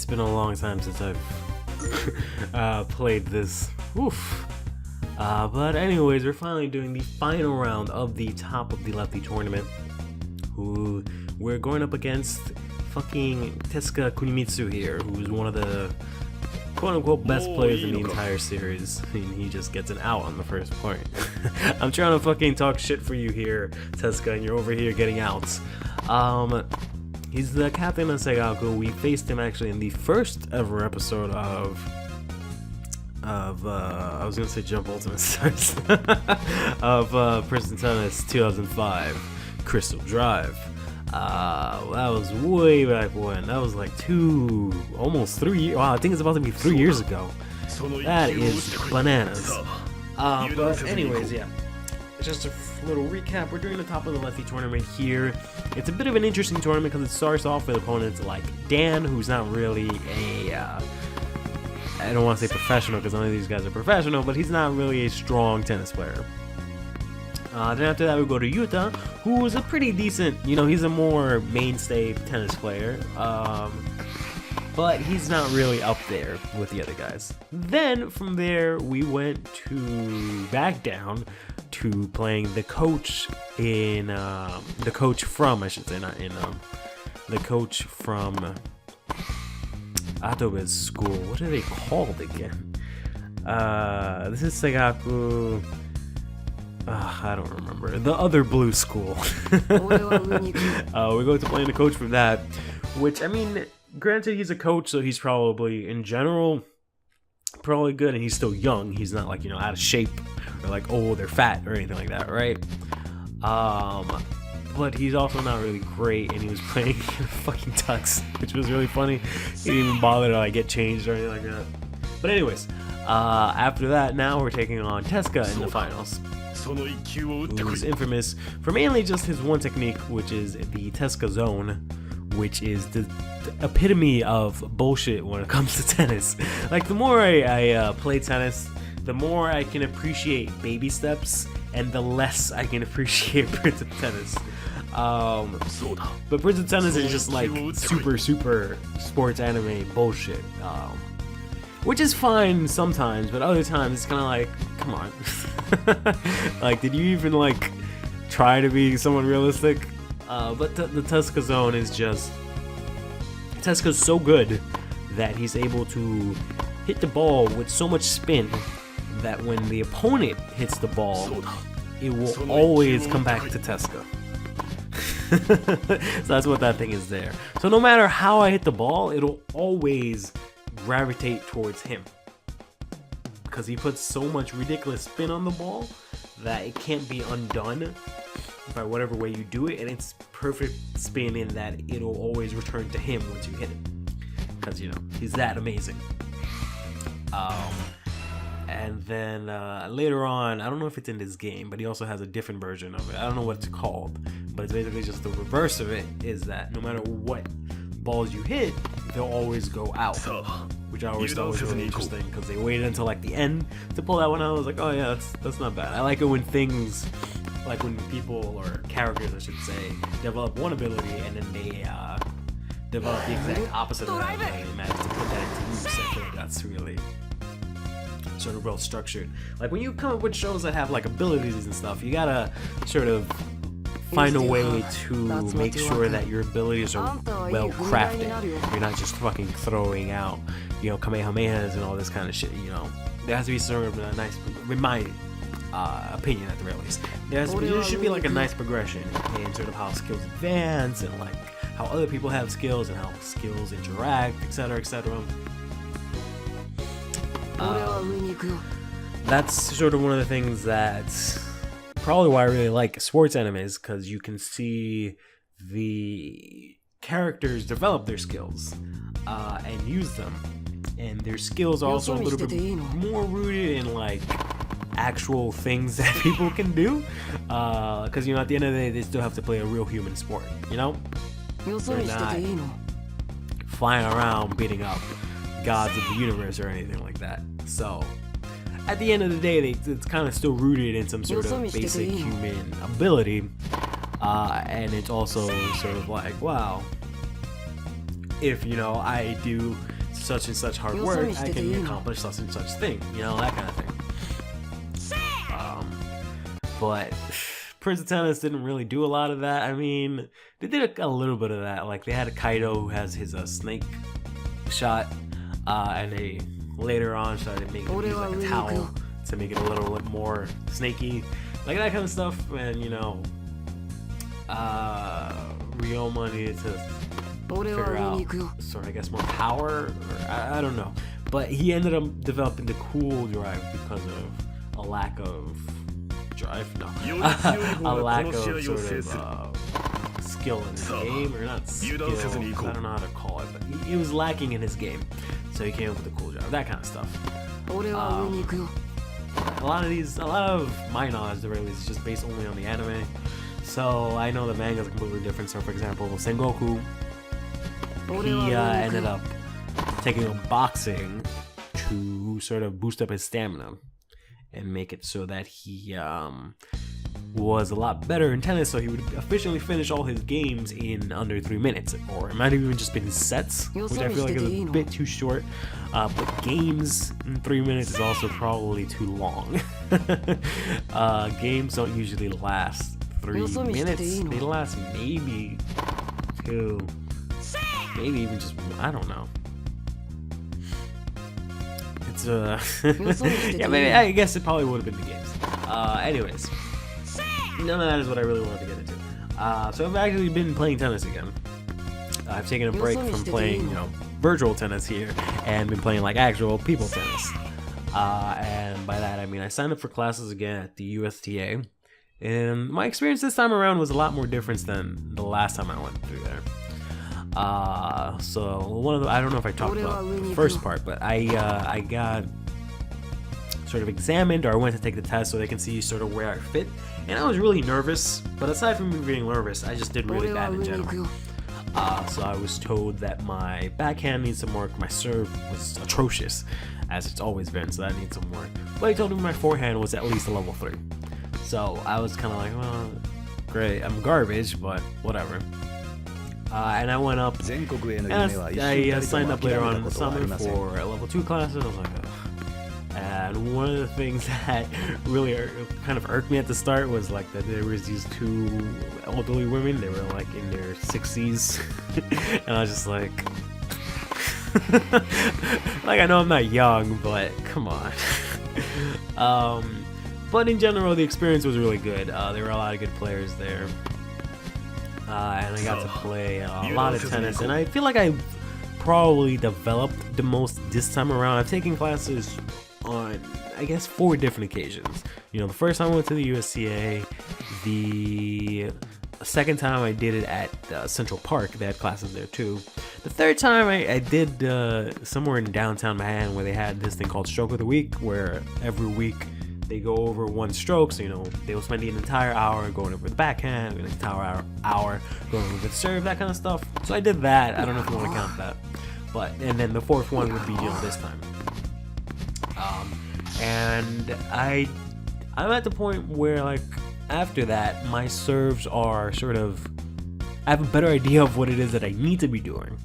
it's been a long time since I've played this. Oof. But anyways, we're finally doing the final round of the top of the Lefty Tournament. Who we're going up against fucking Tezuka Kunimitsu here, who's one of the quote-unquote best players in the entire series, and he just gets an out on the first point. I'm trying to fucking talk shit for you here, Tezuka, and you're over here getting outs. He's the captain of Seigaku. We faced him actually in the first ever episode of I was gonna say Jump Ultimate Stars of Prison Tennis 2005 Crystal Drive. That was way back when. That was like almost 3 years. Wow, I think it's about to be 3 years ago. That is bananas. But anyways, yeah. Just a little recap. We're doing the top of the Lefty Tournament here. It's a bit of an interesting tournament because it starts off with opponents like Dan, who's not really a I don't want to say professional because none of these guys are professional, but he's not really a strong tennis player. Then after that we go to Yuta, who is a pretty decent, he's a more mainstay tennis player, but he's not really up there with the other guys. Then from there we went back down to playing the coach in, the coach from Atobe's school. What are they called again? This is Seigaku. I don't remember. The other blue school. We go to playing the coach from that, which, I mean, granted he's a coach, so he's probably, in general, probably good, and he's still young. He's not like, out of shape, or like, oh, they're fat, or anything like that, right? But he's also not really great, and he was playing fucking tux, which was really funny. He didn't even bother to like get changed or anything like that. But anyways, after that, now we're taking on Tezuka in the finals, who's infamous for mainly just his one technique, which is the Tezuka zone, which is the epitome of bullshit when it comes to tennis. Like, the more I play tennis, the more I can appreciate baby steps, and the less I can appreciate Prison Tennis. But Prison Tennis is just like super sports anime bullshit. Which is fine sometimes, but other times it's kind of like, come on. Like, did you even like try to be somewhat realistic? But the Tezuka zone is just, Tezuka's so good that he's able to hit the ball with so much spin that when the opponent hits the ball, it will always come back to Tezuka. So that's what that thing is there. So no matter how I hit the ball, it'll always gravitate towards him, because he puts so much ridiculous spin on the ball that it can't be undone by whatever way you do it, and it's perfect spin in that it'll always return to him once you hit it, because he's that amazing. And then later on, I don't know if it's in this game, but he also has a different version of it. I don't know what it's called, but it's basically just the reverse of it, is that no matter what balls you hit, they'll always go out, which I always thought was really interesting, because they waited until like the end to pull that one out. I was like, oh yeah, that's not bad. I like it when things, like when people, or characters I should say, develop one ability and then they develop the exact opposite of that, and they manage to put that into use. I feel like that's really sort of well structured. Like when you come up with shows that have like abilities and stuff, you gotta sort of find a way to make sure that your abilities are well crafted. You're not just fucking throwing out, kamehamehas and all this kind of shit. There has to be sort of a nice, in my opinion at the very least, there should be like a nice progression in sort of how skills advance, and like how other people have skills and how skills interact, etc., etc. That's sort of one of the things that's probably why I really like sports animes, because you can see the characters develop their skills and use them, and their skills are also a little bit more rooted in like actual things that people can do, because at the end of the day they still have to play a real human sport. They're not flying around beating up gods of the universe or anything like that. So at the end of the day, it's kind of still rooted in some sort of basic human ability, and it's also sort of like, wow, if, you know, I do such and such hard work, I can accomplish such and such thing, you know, that kind of thing. But Prince of Tennis didn't really do a lot of that. I mean, they did a little bit of that. Like, they had a Kaido who has his snake shot, and they later on started making use like a towel to make it a little bit more snaky, like that kind of stuff. And you know, Ryoma needed to figure out sort of, I guess, more power, or I don't know. But he ended up developing the cool drive because of a lack of drive, no, a lack of sort of skill in his game, or not skill, I don't know how to call it, but he was lacking in his game, so he came up with a cool drive, that kind of stuff. A lot of my knowledge, the very least, is just based only on the anime. So I know the manga is completely different. So for example, Sengoku, he ended up taking up boxing to sort of boost up his stamina and make it so that he was a lot better in tennis, so he would efficiently finish all his games in under 3 minutes, or it might have even just been sets, which I feel like is a bit too short. But games in 3 minutes is also probably too long. Games don't usually last 3 minutes. They last maybe 2, maybe even just, I don't know. It's yeah, maybe, I guess it probably would have been the games. Anyways, none of that is what I really wanted to get into. So I've actually been playing tennis again. I've taken a break from playing, you know, virtual tennis here, and been playing like actual people tennis. And by that I mean I signed up for classes again at the USTA, and my experience this time around was a lot more different than the last time I went through there. So one of the, I don't know if I talked about the first part, but I got sort of examined, or I went to take the test so they can see sort of where I fit, and I was really nervous. But aside from me being nervous, I just did really bad in general. So I was told that my backhand needs some work, my serve was atrocious, as it's always been, so that needs some work. But he told me my forehand was at least a level 3. So I was kind of like, well, great, I'm garbage, but whatever. And I went up, and I signed up later on in the summer for a level 2 class, and I was like, ugh. And one of the things that really kind of irked me at the start was like that there was these 2 elderly women. They were like in their 60s, and I was just like, like, I know I'm not young, but come on. But in general, the experience was really good. There were a lot of good players there. And I got to play a lot of tennis, and I feel like I probably developed the most this time around. I've taken classes on, I guess, 4 different occasions. You know, the first time I went to the USCA, the second time I did it at Central Park. They had classes there too. The third time I did somewhere in downtown Manhattan, where they had this thing called Stroke of the Week, where every week they go over one stroke. So, you know, they will spend an entire hour going over the backhand, an entire hour going over the serve, that kind of stuff. So I did that. I don't know if you want to count that, but, and then the 4th one would be, you know, this time. And I'm at the point where, like, after that, my serves are sort of, I have a better idea of what it is that I need to be doing,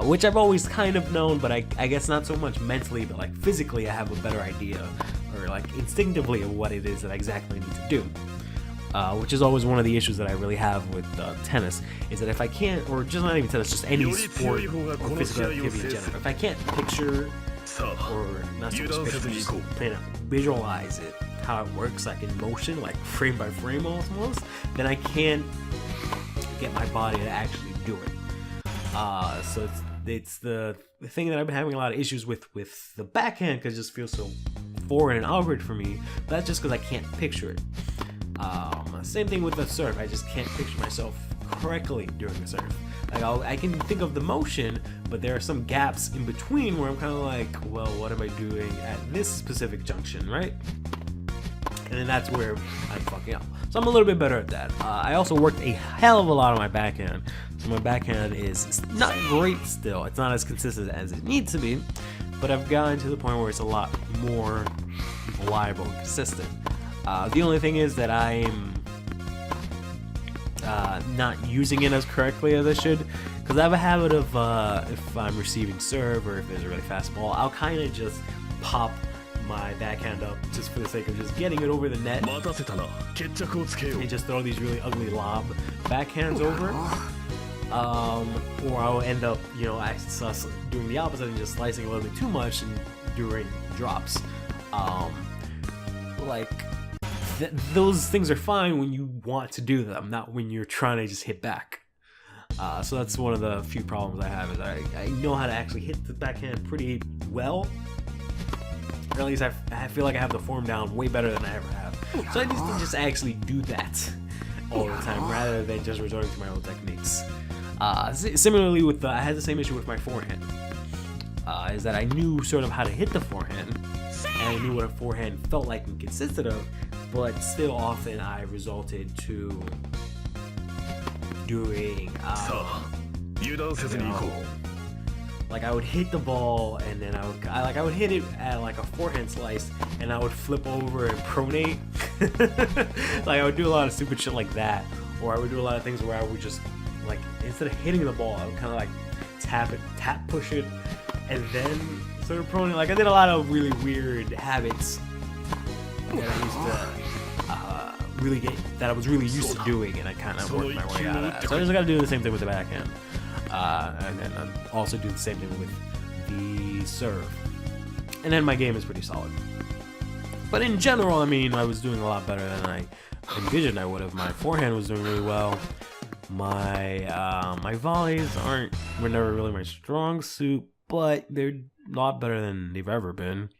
which I've always kind of known, but I guess not so much mentally, but like physically I have a better idea, or like instinctively, of what it is that I exactly need to do, which is always one of the issues that I really have with tennis, is that if I can't, or just not even tennis, just any sport or physical activity in general, if I can't picture, or not so much picture, just kind of visualize it, how it works, like in motion, like frame by frame almost, then I can't get my body to actually do it. So it's the thing that I've been having a lot of issues with the backhand, because it just feels so foreign and awkward for me. But that's just because I can't picture it. Same thing with the serve. I just can't picture myself correctly during the serve. Like I can think of the motion, but there are some gaps in between where I'm kind of like, well, what am I doing at this specific junction, right? And then that's where I'm fucking up. So I'm a little bit better at that. I also worked a hell of a lot on my backhand. So my backhand is not great still. It's not as consistent as it needs to be, but I've gotten to the point where it's a lot more reliable and consistent. The only thing is that I'm not using it as correctly as I should, because I have a habit of if I'm receiving serve or if there's a really fast ball, I'll kind of just pop my backhand up just for the sake of just getting it over the net and just throw these really ugly lob backhands over. Or I'll end up, you know, doing the opposite and just slicing a little bit too much and during drops. Those things are fine when you want to do them, not when you're trying to just hit back. So that's one of the few problems I have, is I know how to actually hit the backhand pretty well. Or at least I feel like I have the form down way better than I ever have. So I need to just actually do that all the time rather than just resorting to my old techniques. Similarly with I had the same issue with my forehand. Is that I knew sort of how to hit the forehand, and I knew what a forehand felt like and consisted of, but still often I resorted to doing like I would hit the ball and then I would hit it at like a forehand slice and I would flip over and pronate. Like I would do a lot of stupid shit like that, or I would do a lot of things where I would just like, instead of hitting the ball, I would kind of like tap push it and then sort of pronate. Like I did a lot of really weird habits that I used to I was really used to doing, and I kind of worked my way out of that. So I just got to do the same thing with the backhand. And then I also do the same thing with the serve. And then my game is pretty solid. But in general, I mean, I was doing a lot better than I envisioned I would have. My forehand was doing really well. My volleys were never really my strong suit, but they're a lot better than they've ever been.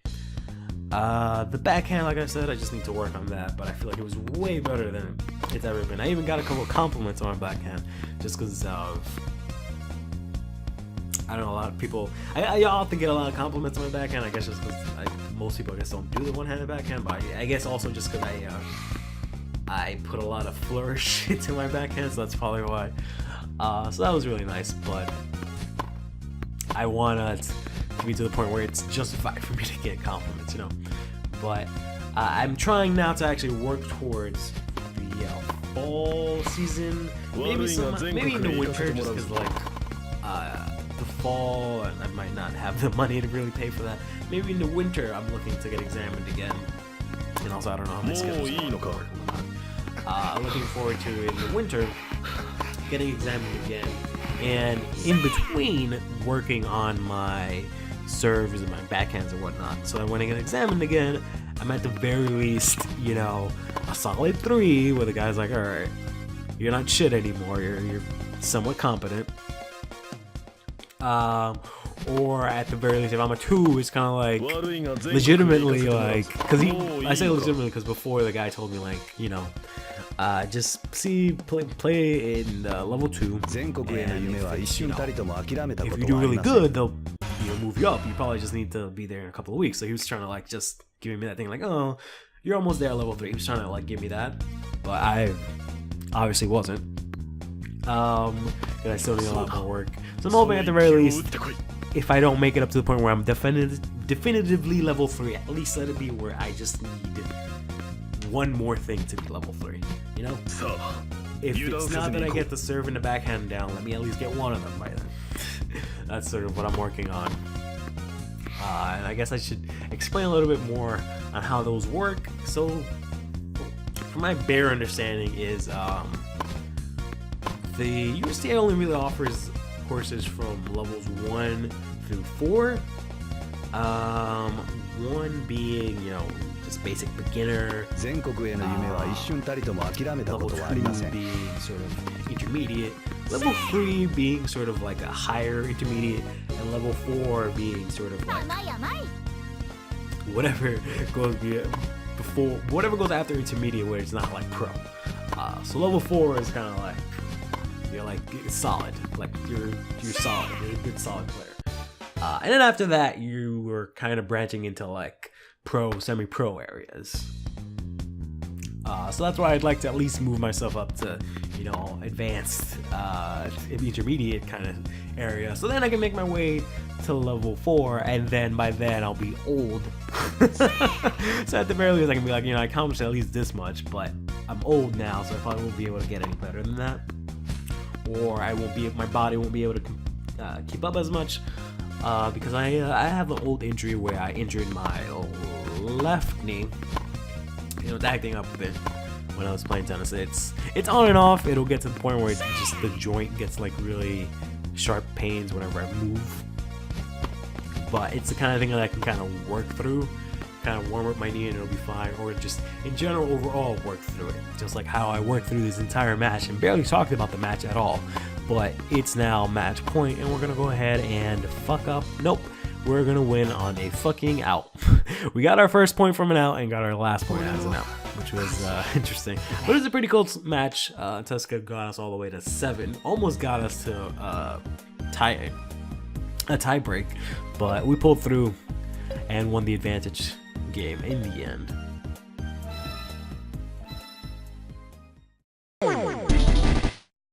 The backhand, like I said, I just need to work on that, but I feel like it was way better than it's ever been. I even got a couple of compliments on my backhand just because of, I don't know, a lot of people, I often get a lot of compliments on my backhand, I guess just because most people, I guess, don't do the one-handed backhand, but I guess also just because I put a lot of flourish into my backhand, so that's probably why. So that was really nice, but I want to be to the point where it's justified for me to get compliments, you know. But I'm trying now to actually work towards the fall season, maybe in the winter, just because like the fall, and I might not have the money to really pay for that. Maybe in the winter I'm looking to get examined again, and also I don't know how my schedule's going to work. Looking forward to in the winter getting examined again, and in between working on my serves and my backhands and whatnot, so that when I get examined again, I'm at the very least, you know, a solid 3 where the guy's like, alright, you're not shit anymore, you're somewhat competent. Or at the very least, if I'm a 2, it's kind of like legitimately, like, because I say legitimately because before the guy told me, like, you know, just play in level 2, and if you do really good, they'll move you up. You probably just need to be there in a couple of weeks. So he was trying to like just giving me that thing, like, oh, you're almost there at level 3. He was trying to like give me that, but I obviously wasn't. And I still need a lot more work. So I'm hoping at the very least, if I don't make it up to the point where I'm definitively level 3, at least let it be where I just need one more thing to be level 3, you know? If it's not that I get the serve and the backhand down, let me at least get one of them by then. That's sort of what I'm working on. And I guess I should explain a little bit more on how those work. So, from my bare understanding is, the USDA only really offers courses from levels 1 through 4. 1 being, you know, just basic beginner. Level 2 being sort of intermediate. Level 3 being sort of like a higher intermediate, and level 4 being sort of like whatever goes after intermediate, where it's not like pro. So level 4 is kind of like you're like solid, like you're solid, you're a good solid player. And then after that, you were kind of branching into like pro, semi-pro areas. So that's why I'd like to at least move myself up to, you know, advanced, intermediate kind of area. So then I can make my way to level 4, and then by then I'll be old. So at the very least I can be like, you know, I accomplished at least this much, but I'm old now, so I probably won't be able to get any better than that. or my body won't be able to keep up as much, because I have an old injury where I injured my left knee. It was acting up a bit when I was playing tennis. It's on and off. It'll get to the point where it's just the joint gets like really sharp pains whenever I move. But it's the kind of thing that I can kind of work through, kind of warm up my knee and it'll be fine, or just in general overall work through it, just like how I worked through this entire match and barely talked about the match at all. But it's now match point and we're gonna go ahead and fuck up. Nope, we're gonna win on a fucking out. We got our first point from an out and got our last point as an out, which was interesting, but it was a pretty cool match. Teska got us all the way to 7, almost got us to a tie break, but we pulled through and won the advantage game in the end.